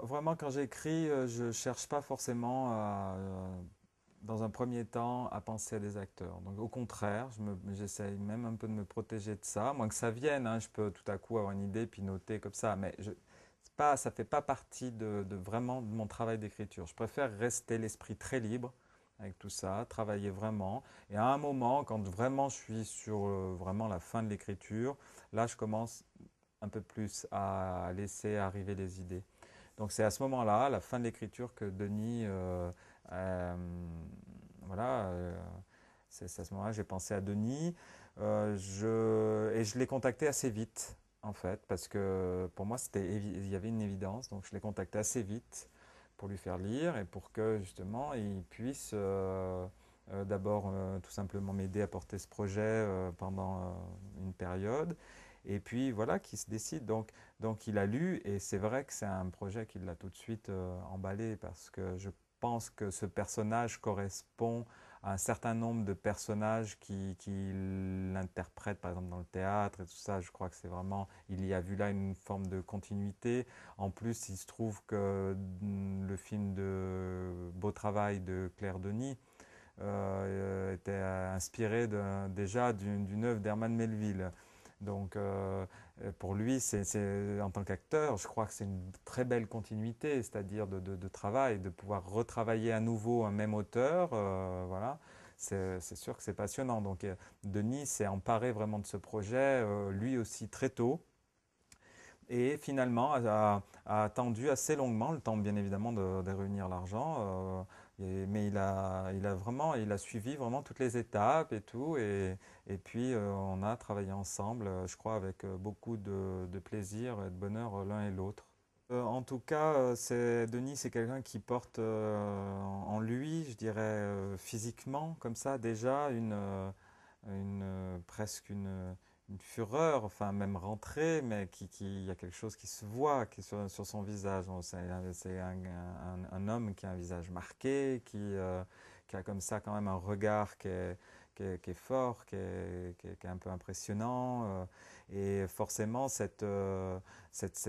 vraiment, quand j'écris, je cherche pas forcément dans un premier temps, à penser à des acteurs. Donc, au contraire, j'essaye même un peu de me protéger de ça. Moins que ça vienne, hein, je peux tout à coup avoir une idée puis noter comme ça, mais c'est pas, ça fait pas partie de vraiment de mon travail d'écriture. Je préfère rester l'esprit très libre avec tout ça, travailler vraiment. Et à un moment, quand vraiment je suis sur vraiment la fin de l'écriture, là, je commence un peu plus à laisser arriver les idées. Donc c'est à ce moment-là, à la fin de l'écriture, que Denis, euh, voilà, c'est à ce moment-là que j'ai pensé à Denis. Et je l'ai contacté assez vite, en fait, parce que pour moi, il y avait une évidence. Donc je l'ai contacté assez vite pour lui faire lire et pour que justement il puisse d'abord tout simplement m'aider à porter ce projet pendant une période. Et puis voilà, qui se décide. Donc il a lu et c'est vrai que c'est un projet qui l'a tout de suite emballé parce que je pense que ce personnage correspond à un certain nombre de personnages qui l'interprètent par exemple dans le théâtre et tout ça. Je crois que c'est vraiment, il y a vu là une forme de continuité. En plus, il se trouve que le film de Beau Travail de Claire Denis était inspiré déjà d'une œuvre d'Herman Melville. Donc pour lui, en tant qu'acteur, je crois que c'est une très belle continuité, c'est-à-dire de travail, de pouvoir retravailler à nouveau un même auteur. Voilà. C'est sûr que c'est passionnant. Donc Denis s'est emparé vraiment de ce projet, lui aussi très tôt. Et finalement, a attendu assez longuement, le temps bien évidemment de réunir l'argent, mais il a suivi vraiment toutes les étapes et tout, et puis on a travaillé ensemble, je crois, avec beaucoup de plaisir et de bonheur l'un et l'autre. En tout cas, Denis, c'est quelqu'un qui porte en lui, je dirais physiquement, comme ça, déjà presque une fureur, enfin même rentrée, mais il y a quelque chose qui se voit qui est sur son visage. C'est un homme qui a un visage marqué, qui a comme ça quand même un regard qui est fort, qui est un peu impressionnant. Et forcément, cette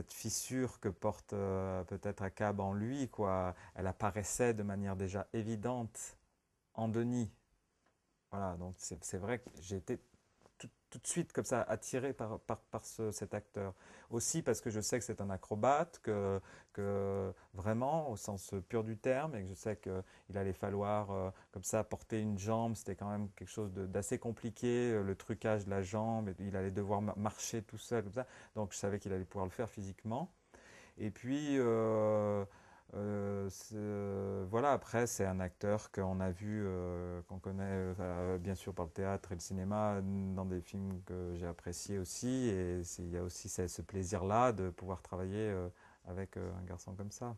fissure que porte peut-être Akab en lui, quoi, elle apparaissait de manière déjà évidente en Denis. Voilà, donc c'est vrai que j'ai été tout de suite comme ça attiré par cet acteur. Aussi parce que je sais que c'est un acrobate, que vraiment au sens pur du terme, et que je sais qu'il allait falloir comme ça porter une jambe, c'était quand même quelque chose d'assez compliqué, le trucage de la jambe, et il allait devoir marcher tout seul comme ça, donc je savais qu'il allait pouvoir le faire physiquement. Et puis, voilà, après, c'est un acteur qu'on a vu, qu'on connaît bien sûr par le théâtre et le cinéma, dans des films que j'ai appréciés aussi. Et il y a aussi ce plaisir-là de pouvoir travailler avec un garçon comme ça.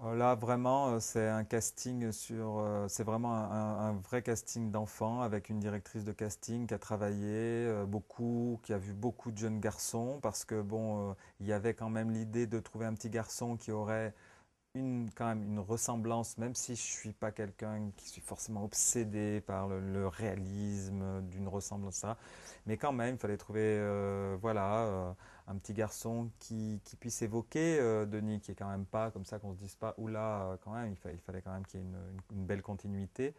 Là, vraiment, c'est un casting c'est vraiment un vrai casting d'enfants avec une directrice de casting qui a travaillé beaucoup, qui a vu beaucoup de jeunes garçons parce que bon, il y avait quand même l'idée de trouver un petit garçon qui aurait quand même une ressemblance, même si je suis pas quelqu'un qui suis forcément obsédé par le réalisme d'une ressemblance, ça. Mais quand même, il fallait trouver, voilà, un petit garçon qui puisse évoquer Denis, qui est quand même pas comme ça qu'on se dise pas, oula, quand même, il fallait quand même qu'il y ait une belle continuité.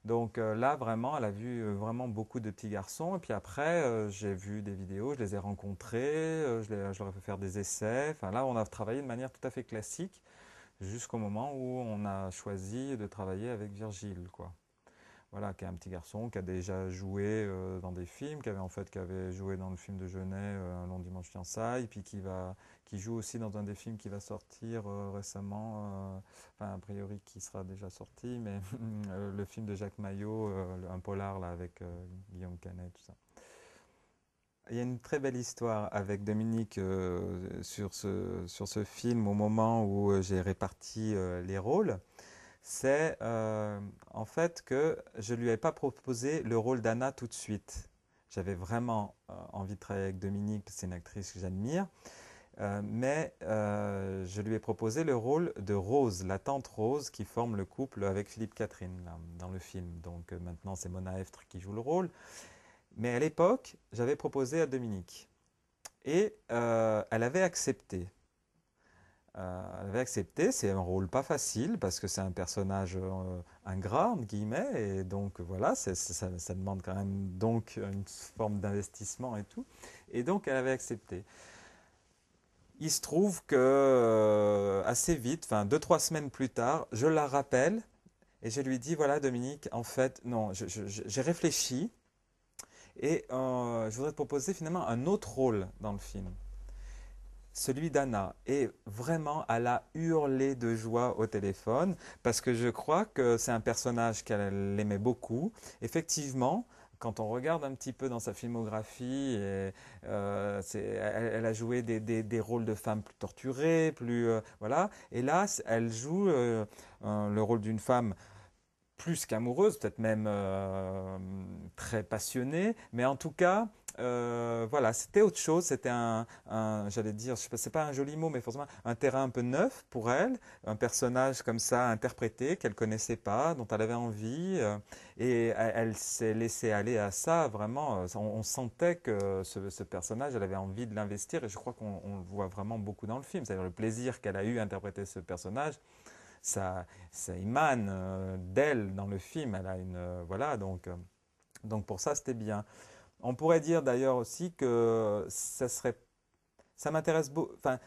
Donc là, vraiment, elle a vu vraiment beaucoup de petits garçons. Et puis après, j'ai vu des vidéos, je les ai rencontrés, je leur ai fait faire des essais. Enfin là, on a travaillé de manière tout à fait classique jusqu'au moment où on a choisi de travailler avec Virgile, quoi. Voilà, qui est un petit garçon qui a déjà joué dans des films, qui avait joué dans le film de Jeunet, Un long dimanche fiançailles, puis qui joue aussi dans un des films qui va sortir récemment, enfin a priori qui sera déjà sorti, mais le film de Jacques Maillot, un polar là avec Guillaume Canet, tout ça. Il y a une très belle histoire avec Dominique sur ce film au moment où j'ai réparti les rôles. C'est en fait que je ne lui ai pas proposé le rôle d'Anna tout de suite. J'avais vraiment envie de travailler avec Dominique, c'est une actrice que j'admire, mais je lui ai proposé le rôle de Rose, la tante Rose qui forme le couple avec Philippe Catherine là, dans le film. Donc maintenant c'est Mona Eftre qui joue le rôle. Mais à l'époque, j'avais proposé à Dominique. Et elle avait accepté. elle avait accepté. C'est un rôle pas facile parce que c'est un personnage ingrat, entre guillemets, et donc voilà, ça demande quand même donc une forme d'investissement et tout. Et donc elle avait accepté. Il se trouve que assez vite, enfin 2, 3 semaines plus tard, je la rappelle et je lui dis, voilà Dominique, en fait, non, j'ai réfléchi et je voudrais te proposer finalement un autre rôle dans le film, celui d'Anna. Et vraiment, elle a hurlé de joie au téléphone parce que je crois que c'est un personnage qu'elle aimait beaucoup. Effectivement, quand on regarde un petit peu dans sa filmographie, elle a joué des rôles de femmes plus torturées, plus voilà. Et là, elle joue le rôle d'une femme plus qu'amoureuse, peut-être même très passionnée, mais en tout cas, voilà, c'était autre chose. C'était j'allais dire, je sais pas, c'est pas un joli mot, mais forcément un terrain un peu neuf pour elle, un personnage comme ça interprété qu'elle connaissait pas, dont elle avait envie, et elle s'est laissée aller à ça. Vraiment, on sentait que ce personnage, elle avait envie de l'investir, et je crois qu'on le voit vraiment beaucoup dans le film. C'est-à-dire le plaisir qu'elle a eu à interpréter ce personnage ça émane d'elle dans le film. Elle a une voilà donc pour ça c'était bien. On pourrait dire d'ailleurs aussi que ça m'intéresse beaucoup. Enfin,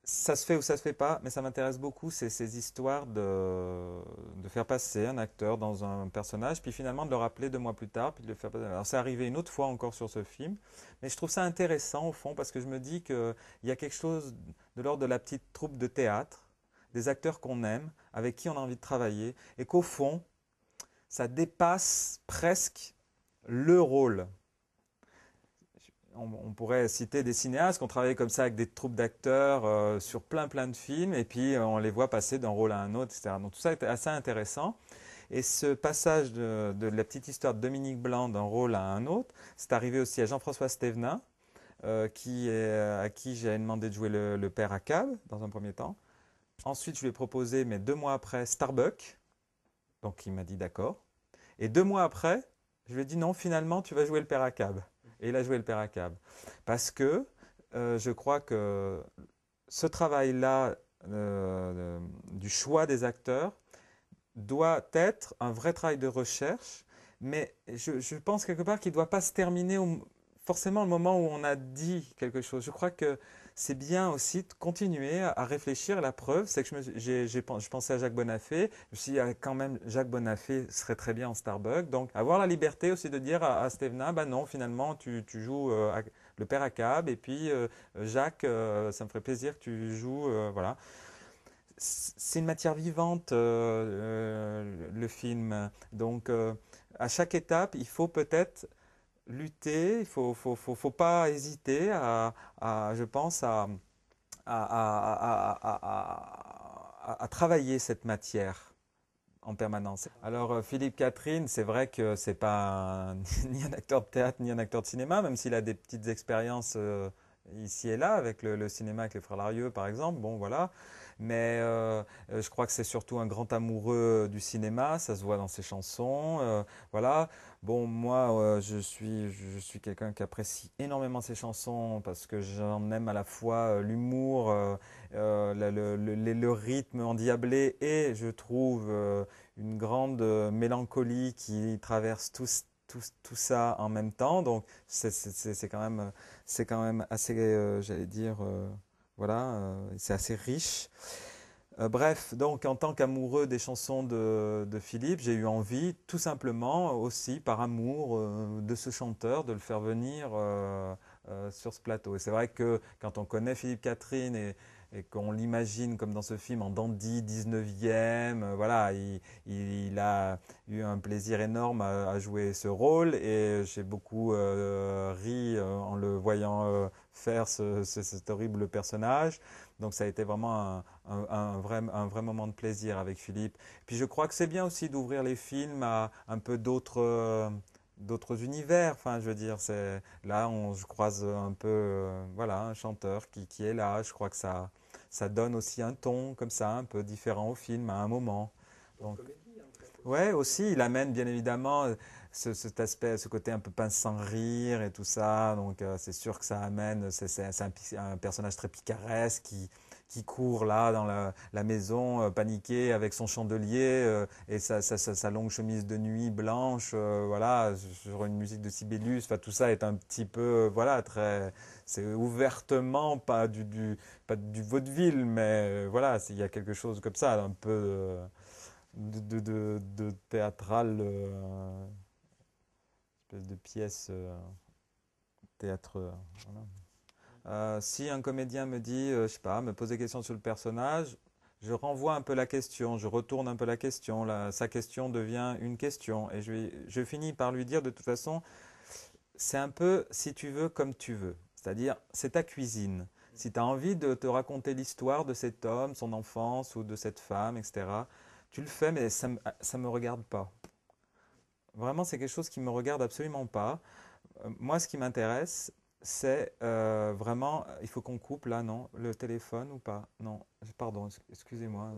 ça se fait ou ça se fait pas, mais ça m'intéresse beaucoup ces histoires de faire passer un acteur dans un personnage, puis finalement de le rappeler 2 mois plus tard, puis de le faire passer. Alors c'est arrivé une autre fois encore sur ce film, mais je trouve ça intéressant au fond parce que je me dis qu'il y a quelque chose de l'ordre de la petite troupe de théâtre, des acteurs qu'on aime, avec qui on a envie de travailler, et qu'au fond, ça dépasse presque le rôle. On pourrait citer des cinéastes qui ont travaillé comme ça avec des troupes d'acteurs sur plein de films, et puis on les voit passer d'un rôle à un autre, etc. Donc tout ça est assez intéressant. Et ce passage de la petite histoire de Dominique Blanc d'un rôle à un autre, c'est arrivé aussi à Jean-François Stévenin, à qui j'ai demandé de jouer le père Accab dans un premier temps. Ensuite, je lui ai proposé, mais 2 mois après, Starbuck. Donc, il m'a dit d'accord. Et 2 mois après, je lui ai dit non, finalement, tu vas jouer le père Accab. Et il a joué le père Accab. Parce que je crois que ce travail-là du choix des acteurs doit être un vrai travail de recherche, mais je pense quelque part qu'il ne doit pas se terminer forcément au moment où on a dit quelque chose. Je crois que c'est bien aussi de continuer à réfléchir. La preuve, c'est que je pensais à Jacques Bonafé. Je me suis dit, ah, quand même, Jacques Bonafé serait très bien en Starbuck. Donc, avoir la liberté aussi de dire à Stévenin, bah non, finalement, tu joues le père Accab. Et puis, Jacques, ça me ferait plaisir que tu joues. Voilà. C'est une matière vivante, le film. Donc, à chaque étape, il faut peut-être lutter, il ne faut pas hésiter je pense, à travailler cette matière en permanence. Alors, Philippe Catherine, c'est vrai que c'est pas ni un acteur de théâtre ni un acteur de cinéma, même s'il a des petites expériences ici et là avec le cinéma avec les Frères Larieux, par exemple. Bon, voilà. Mais je crois que c'est surtout un grand amoureux du cinéma, ça se voit dans ses chansons. Voilà. Bon, moi, je suis quelqu'un qui apprécie énormément ses chansons parce que j'en aime à la fois l'humour, le rythme endiablé et je trouve une grande mélancolie qui traverse tout ça en même temps. Donc, c'est quand même assez, j'allais dire, voilà, c'est assez riche. Bref, donc en tant qu'amoureux des chansons de Philippe, j'ai eu envie, tout simplement, aussi par amour de ce chanteur, de le faire venir sur ce plateau. Et c'est vrai que quand on connaît Philippe Catherine et qu'on l'imagine comme dans ce film en dandy 19e, voilà, il a eu un plaisir énorme à jouer ce rôle et j'ai beaucoup ri en le voyant faire cet horrible personnage. Donc ça a été vraiment un vrai moment de plaisir avec Philippe. Puis je crois que c'est bien aussi d'ouvrir les films à un peu d'autres univers. Enfin, je veux dire, là, je croise un peu, voilà, un chanteur qui est là. Je crois que ça donne aussi un ton comme ça, un peu différent au film à un moment. Donc, ouais, aussi, il amène bien évidemment cet aspect, ce côté un peu pince sans rire et tout ça. Donc, c'est sûr que ça amène. C'est un personnage très picaresque qui court là dans la maison, paniqué avec son chandelier et sa longue chemise de nuit blanche, voilà, sur une musique de Sibelius. Enfin, tout ça est un petit peu, voilà, très, c'est ouvertement pas du vaudeville, mais voilà, il y a quelque chose comme ça, un peu de théâtral, espèce de pièce théâtre. Voilà. Si un comédien me dit, je sais pas, me pose des questions sur le personnage, je renvoie un peu la question, je retourne un peu la question, sa question devient une question, et je finis par lui dire de toute façon, c'est un peu, si tu veux, comme tu veux. C'est-à-dire, c'est ta cuisine. Si tu as envie de te raconter l'histoire de cet homme, son enfance, ou de cette femme, etc., tu le fais, mais ça ne me regarde pas. Vraiment, c'est quelque chose qui me regarde absolument pas. Moi, ce qui m'intéresse, c'est vraiment, il faut qu'on coupe là, non? Le téléphone ou pas? Non, pardon, excusez-moi.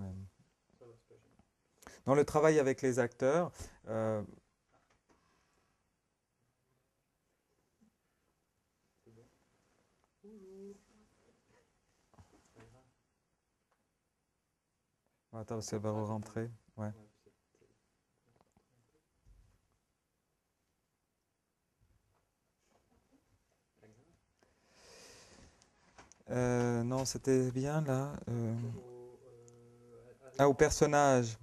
Dans le travail avec les acteurs, euh, attends, ça va re-rentrer. Ouais. Non, c'était bien là. Ah, au personnage.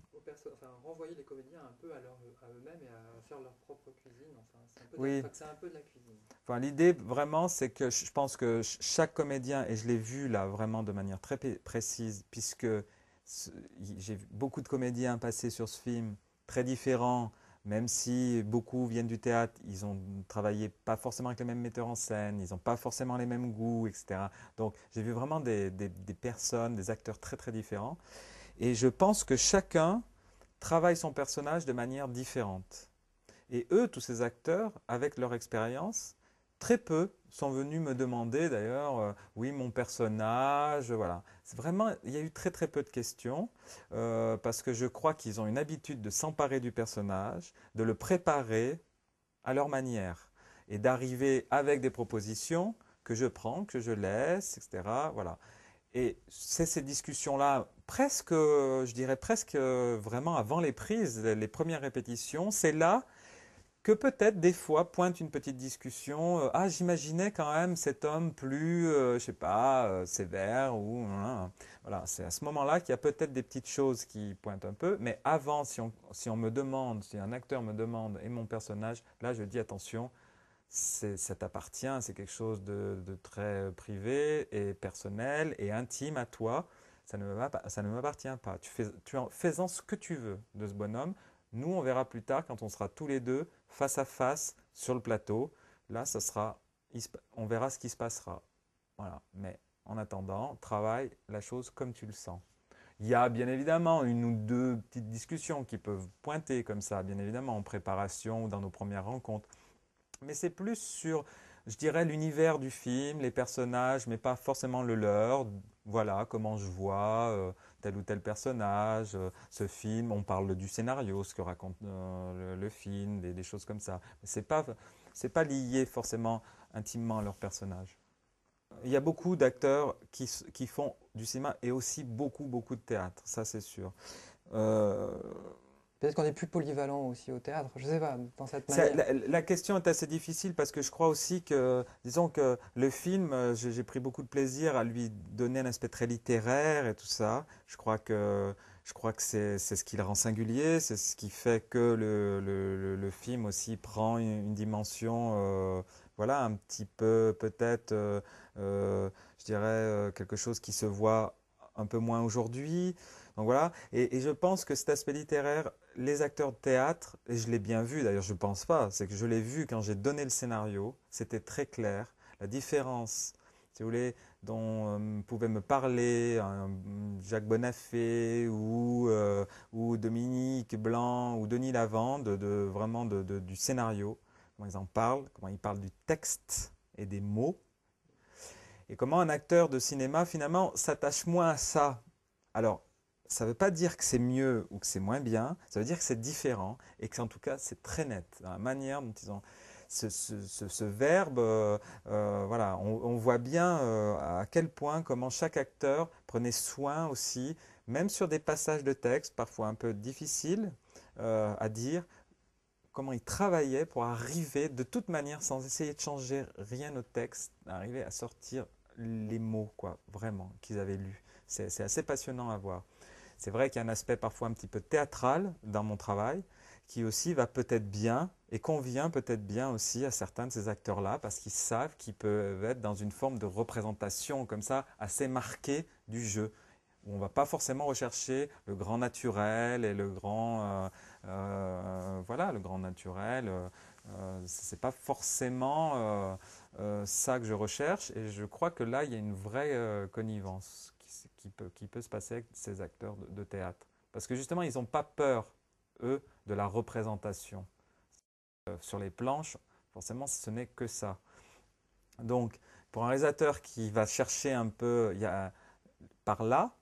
Enfin, renvoyer les comédiens un peu à eux-mêmes et à faire leur propre cuisine. Enfin, Oui. c'est un peu de la cuisine. Enfin, l'idée vraiment, c'est que je pense que chaque comédien, et je l'ai vu là vraiment de manière très précise, puisque ce- j'ai vu beaucoup de comédiens passer sur ce film, très différents, même si beaucoup viennent du théâtre, ils ont travaillé pas forcément avec les mêmes metteurs en scène, ils n'ont pas forcément les mêmes goûts, etc. Donc j'ai vu vraiment des personnes, des acteurs très très différents, et je pense que chacun travaille son personnage de manière différente. Et eux, tous ces acteurs, avec leur expérience, très peu sont venus me demander d'ailleurs, oui, mon personnage, voilà. C'est vraiment, il y a eu très très peu de questions, parce que je crois qu'ils ont une habitude de s'emparer du personnage, de le préparer à leur manière, et d'arriver avec des propositions que je prends, que je laisse, etc. Voilà. Et c'est ces discussions-là, presque, je dirais presque vraiment avant les prises, les premières répétitions, c'est là que peut-être des fois pointe une petite discussion. Ah, j'imaginais quand même cet homme plus, je sais pas, sévère ou voilà. C'est à ce moment-là qu'il y a peut-être des petites choses qui pointent un peu. Mais avant, si on me demande, si un acteur me demande et mon personnage, là, je dis attention, ça t'appartient, c'est quelque chose de très privé et personnel et intime à toi. Ça ne m'appartient pas. Fais-en ce que tu veux de ce bonhomme. Nous, on verra plus tard quand on sera tous les deux face à face sur le plateau. Là, on verra ce qui se passera. Voilà. Mais en attendant, travaille la chose comme tu le sens. Il y a bien évidemment une ou deux petites discussions qui peuvent pointer comme ça, bien évidemment, en préparation ou dans nos premières rencontres. Mais c'est plus sur, je dirais, l'univers du film, les personnages, mais pas forcément le leur. Voilà comment je vois tel ou tel personnage, ce film. On parle du scénario, ce que raconte le film, des choses comme ça. Mais c'est pas lié forcément intimement à leur personnage. Il y a beaucoup d'acteurs qui font du cinéma et aussi beaucoup, beaucoup de théâtre, ça c'est sûr. Euh, Peut-être qu'on est plus polyvalent aussi au théâtre, je sais pas, dans cette Ça, manière. la question est assez difficile parce que je crois aussi que, disons que le film, j'ai pris beaucoup de plaisir à lui donner un aspect très littéraire et tout ça. Je crois que c'est ce qui le rend singulier, c'est ce qui fait que le film aussi prend une dimension, voilà, un petit peu peut-être, je dirais, quelque chose qui se voit un peu moins aujourd'hui. Donc voilà, et je pense que cet aspect littéraire, les acteurs de théâtre, et je l'ai bien vu d'ailleurs, je ne pense pas, c'est que je l'ai vu quand j'ai donné le scénario, c'était très clair, la différence, si vous voulez, dont pouvaient me parler Jacques Bonafé ou Dominique Blanc ou Denis Lavande, vraiment du scénario, comment ils en parlent, comment ils parlent du texte et des mots, et comment un acteur de cinéma finalement s'attache moins à ça. Alors, ça ne veut pas dire que c'est mieux ou que c'est moins bien, ça veut dire que c'est différent et que en tout cas c'est très net dans la manière dont ils ont. ce verbe, voilà, on voit bien à quel point, comment chaque acteur prenait soin aussi, même sur des passages de texte parfois un peu difficiles à dire, comment il travaillait pour arriver de toute manière, sans essayer de changer rien au texte, arriver à sortir les mots, quoi, vraiment, qu'ils avaient lus. C'est assez passionnant à voir. C'est vrai qu'il y a un aspect parfois un petit peu théâtral dans mon travail, qui aussi va peut-être bien et convient peut-être bien aussi à certains de ces acteurs-là, parce qu'ils savent qu'ils peuvent être dans une forme de représentation comme ça, assez marquée du jeu. On ne va pas forcément rechercher le grand naturel et le grand, voilà, le grand naturel. C'est pas forcément ça que je recherche, et je crois que là, il y a une vraie connivence qui peut se passer avec ces acteurs de théâtre. Parce que justement, ils n'ont pas peur, eux, de la représentation. Sur les planches, forcément, ce n'est que ça. Donc, pour un réalisateur qui va chercher un peu, il y a, par là,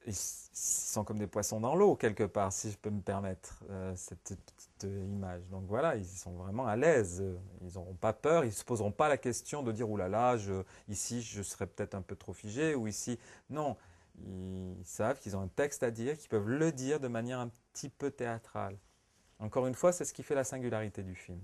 ils sont comme des poissons dans l'eau, quelque part, si je peux me permettre cette petite image. Donc voilà, ils sont vraiment à l'aise. Ils n'auront pas peur, ils ne se poseront pas la question de dire, oulala, ici, je serais peut-être un peu trop figé, ou ici. Non, ils savent qu'ils ont un texte à dire, qu'ils peuvent le dire de manière un petit peu théâtrale. Encore une fois, c'est ce qui fait la singularité du film.